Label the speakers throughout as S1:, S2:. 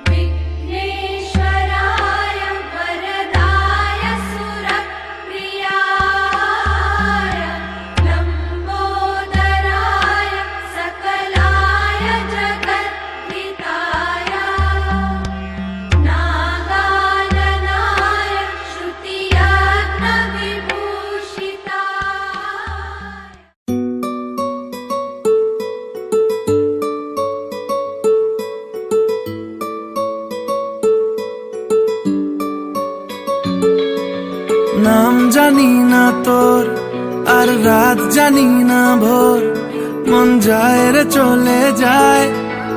S1: विघ्नेश्वराय वरदाय सुरप्रियाय लम्बोदराय सकलाय जगद्धिताय नागाननाय श्रुतियज्ञविभूषिताय।
S2: নাম জানি না তোর আর রাত জানি না ভোর, মন যায় রে চলে যায়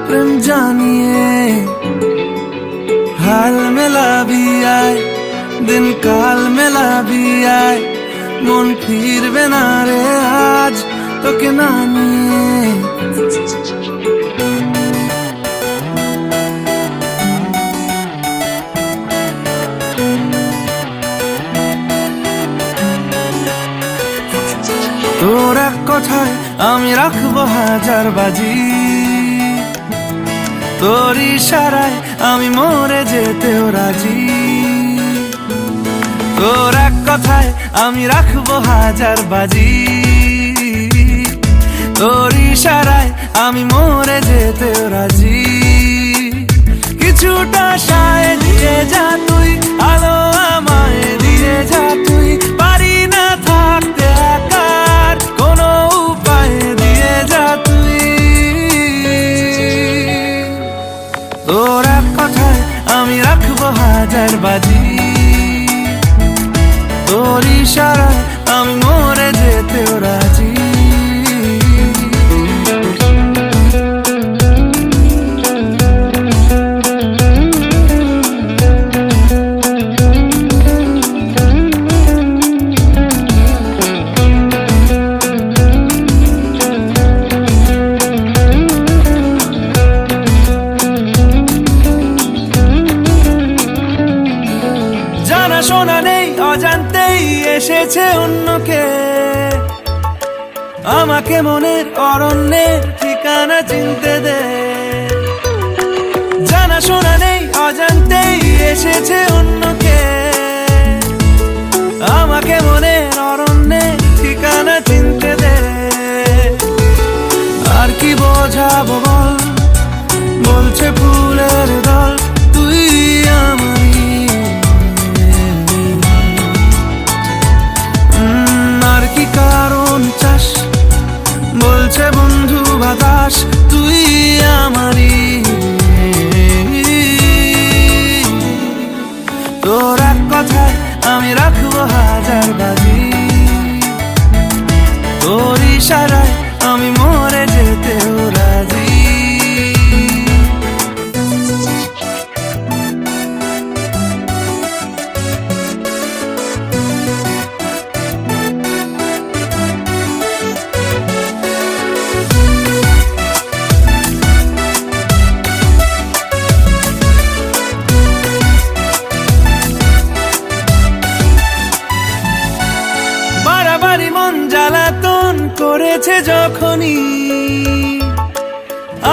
S2: প্রেম জানিয়ে। হাল মেলাবি আয়, দিন কাল মেলাবি আয়, মন ফিরবে না রে আজ তোকে না নিয়ে। তোর এক কথায় আমি রাখবো হাজার বাজি, তোর ইশারায় আমি মরে যেতেও রাজি। তোর এক কথায় আমি রাখবো হাজার বাজি, তোর ইশারায় আমি মরে যেতেও রাজি। কিছুটা সায় দিয়ে যা তুই, আলো আমায় দিয়ে যা তুই, পারি না থাকতে একার কোনো উপায় দিয়ে যা তুই। তোর এক কথায় আমি রাখবো হাজার বাজি, তোর ইশারায় আমি মরে যেতেও রাজি। জানাশোনা নেই অজান্তেই এসেছে অন্যকে, আমাকে মনের অরণ্যের ঠিকানা চিনতে দে। জানাশোনা নেই অজান্তেই এসেছে অন্যকে, আমাকে মনের অরণ্যের ঠিকানা চিনতে দে। আর কি বোঝাবো বল, বলছে ফুলের দল তুই আমারই। আর কি কারণ চাস, বলছে বন্ধু বাতাস তুই আমারই। তোর এক কথায় আমি রাখবো হাজার বাজি, তোর ইশারায় আমি মরে যেতেও রাজি। বাড়াবাড়ি মন জ্বালাতন করেছে যখনই,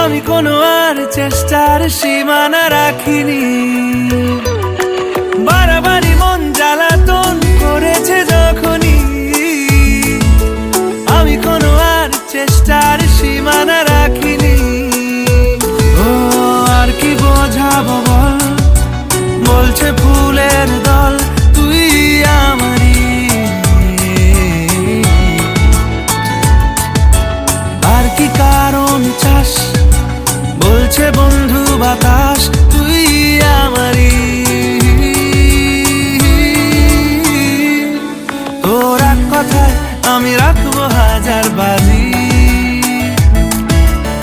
S2: আমি কোনো আর চেষ্টার সীমানা রাখিনি। বাড়াবাড়ি মন জ্বালাতন করেছে যখনই, আমি কোনো আর চেষ্টার সীমানা রাখিনি। ও আর কি বোঝাবো বল, বলছে ফুলের দল তুই আমারই। আর কি কারণ চাস, বলছে বন্ধু বাতাস তুই আমারই। তোর এক কথায় আমি রাখবো হাজার বাজি,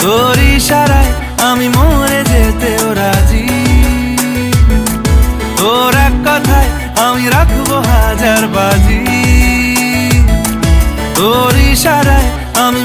S2: তোর ইশারায় আমি মরে যেতেও রাজি। তোর এক কথায় আমি রাখবো হাজার বাজি, তোর ইশারায় আমি